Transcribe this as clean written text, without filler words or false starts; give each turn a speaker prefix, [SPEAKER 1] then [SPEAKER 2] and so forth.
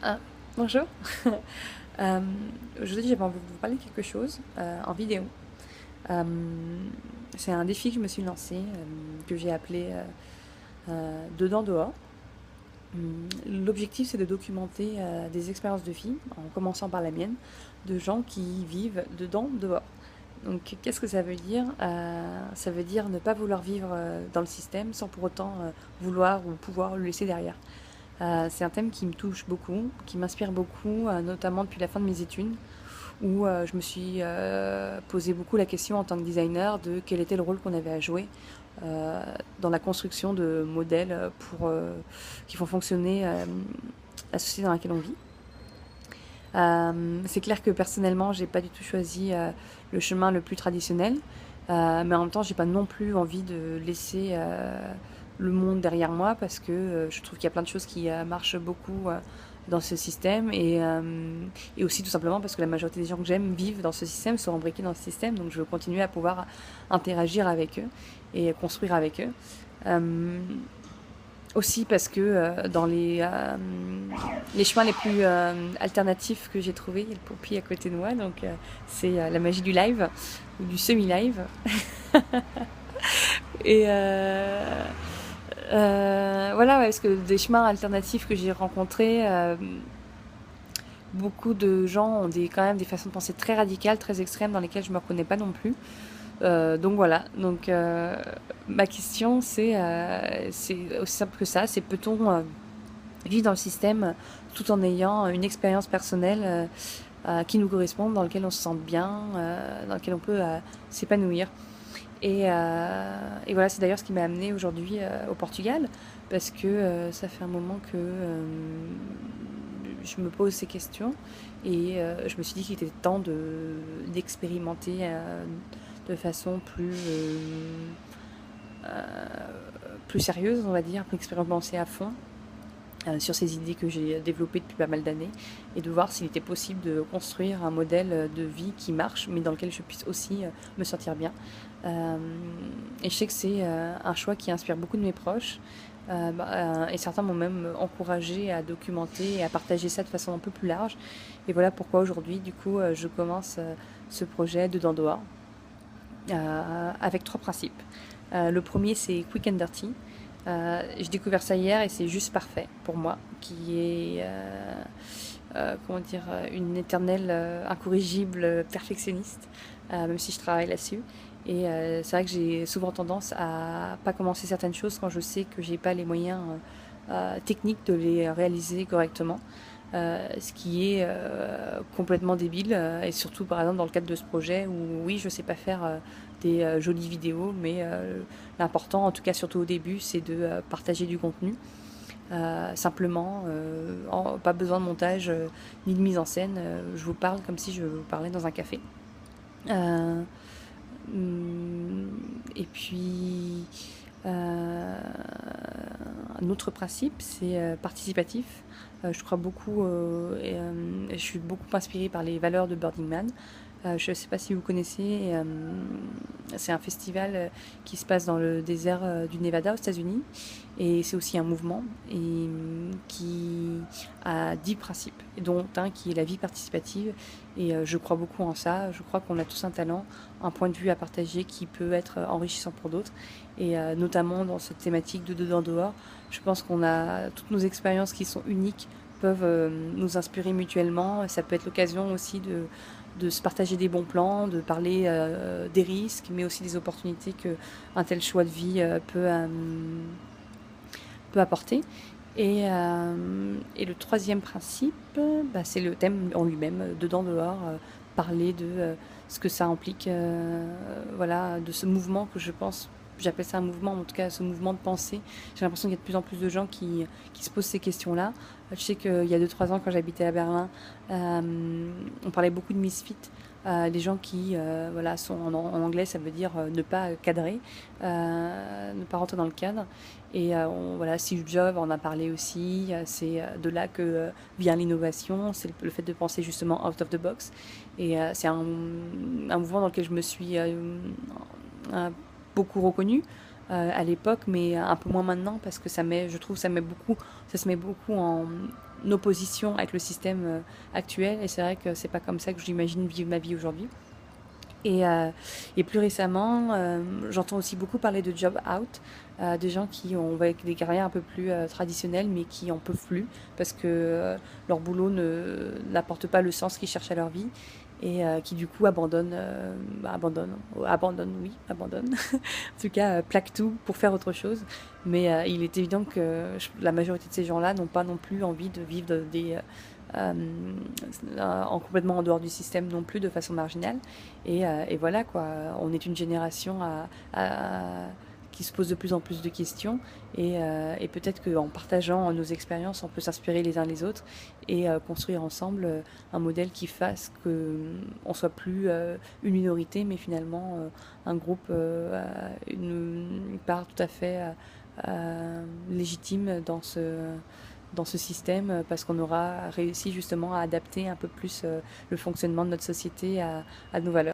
[SPEAKER 1] Ah, bonjour. Euh, Aujourd'hui, j'avais envie de vous parler de quelque chose en vidéo. Euh, c'est un défi que je me suis lancé, que j'ai appelé Dedans dehors. L'objectif, c'est de documenter des expériences de vie, en commençant par la mienne, de gens qui vivent dedans dehors. Donc, qu'est-ce que ça veut dire? Ça veut dire ne pas vouloir vivre dans le système sans pour autant vouloir ou pouvoir le laisser derrière. C'est un thème qui me touche beaucoup, qui m'inspire beaucoup, notamment depuis la fin de mes études, où je me suis posé beaucoup la question en tant que designer de quel était le rôle qu'on avait à jouer euh, dans la construction de modèles qui font fonctionner la société dans laquelle on vit. C'est clair que personnellement, j'ai pas du tout choisi le chemin le plus traditionnel, mais en même temps, j'ai pas non plus envie de laisser le monde derrière moi parce que je trouve qu'il y a plein de choses qui marchent beaucoup dans ce système et aussi tout simplement parce que la majorité des gens que j'aime vivent dans ce système, sont embriqués dans ce système, donc je veux continuer à pouvoir interagir avec eux et construire avec eux. Euh, Aussi parce que dans les chemins les plus alternatifs que j'ai trouvés, il y a le Poupie à côté de moi, donc c'est la magie du live ou du semi-live. Et voilà, ouais, parce que des chemins alternatifs que j'ai rencontrés, beaucoup de gens ont quand même des façons de penser très radicales, très extrêmes, dans lesquelles je ne me reconnais pas non plus. Donc voilà, donc ma question c'est aussi simple que ça, c'est peut-on vivre dans le système tout en ayant une expérience personnelle qui nous correspond, dans lequel on se sent bien, dans lequel on peut s'épanouir. Et voilà, c'est d'ailleurs ce qui m'a amené aujourd'hui au Portugal, parce que ça fait un moment que je me pose ces questions et je me suis dit qu'il était temps d'expérimenter de façon plus sérieuse, on va dire, plus expérimenter à fond sur ces idées que j'ai développées depuis pas mal d'années et de voir s'il était possible de construire un modèle de vie qui marche mais dans lequel je puisse aussi me sentir bien. Euh, et je sais que c'est un choix qui inspire beaucoup de mes proches et certains m'ont même encouragé à documenter et à partager ça de façon un peu plus large. Et voilà pourquoi aujourd'hui, du coup, je commence ce projet Dedans Dehors avec trois principes. Le premier, c'est Quick and Dirty. J'ai découvert ça hier et c'est juste parfait pour moi, qui est comment dire, une éternelle incorrigible perfectionniste, même si je travaille là-dessus. Et c'est vrai que j'ai souvent tendance à pas commencer certaines choses quand je sais que j'ai pas les moyens techniques de les réaliser correctement. Ce qui est complètement débile, et surtout par exemple dans le cadre de ce projet où oui, je sais pas faire des jolies vidéos, mais l'important, en tout cas surtout au début, c'est de partager du contenu. Simplement, pas besoin de montage ni de mise en scène. Je vous parle comme si je vous parlais dans un café. Euh, et puis, un autre principe, c'est participatif. Je crois beaucoup, je suis beaucoup inspirée par les valeurs de Burning Man. Je ne sais pas si vous connaissez, c'est un festival qui se passe dans le désert du Nevada aux États-Unis. Et c'est aussi un mouvement qui a 10 principes, dont un qui est la vie participative. Et je crois beaucoup en ça. Je crois qu'on a tous un talent, un point de vue à partager qui peut être enrichissant pour d'autres. Et notamment dans cette thématique de dedans dehors, je pense qu'on a toutes nos expériences qui sont uniques peuvent nous inspirer mutuellement. Ça peut être l'occasion aussi de se partager des bons plans, de parler des risques, mais aussi des opportunités qu'un tel choix de vie peut apporter. Et le troisième principe, bah, c'est le thème en lui-même, dedans, dehors, parler de ce que ça implique, voilà, de ce mouvement que je pense, j'appelle ça un mouvement, en tout cas ce mouvement de pensée. J'ai l'impression qu'il y a de plus en plus de gens qui se posent ces questions-là. Je sais qu'il y a 2-3 ans, quand j'habitais à Berlin, on parlait beaucoup de misfits. Les gens qui voilà, sont en anglais, ça veut dire ne pas cadrer, ne pas rentrer dans le cadre. Et voilà, Steve Jobs en a parlé aussi. C'est de là que vient l'innovation, c'est le fait de penser justement out of the box. Et c'est un mouvement dans lequel je me suis beaucoup reconnue à l'époque, mais un peu moins maintenant parce que je trouve ça met beaucoup, ça se met beaucoup opposition avec le système actuel, et c'est vrai que c'est pas comme ça que j'imagine vivre ma vie aujourd'hui. Et plus récemment, j'entends aussi beaucoup parler de job out, des gens qui ont des carrières un peu plus traditionnelles, mais qui en peuvent plus parce que leur boulot n'apporte pas le sens qu'ils cherchent à leur vie, et qui du coup abandonnent, en tout cas plaquent tout pour faire autre chose. Mais il est évident que la majorité de ces gens-là n'ont pas non plus envie de vivre euh, complètement en dehors du système non plus, de façon marginale. Et voilà quoi, on est une génération qui se pose de plus en plus de questions, et peut-être qu'en partageant nos expériences, on peut s'inspirer les uns les autres et construire ensemble un modèle qui fasse qu'on soit plus une minorité, mais finalement un groupe, une part tout à fait légitime dans ce système, parce qu'on aura réussi justement à adapter un peu plus le fonctionnement de notre société à nos valeurs.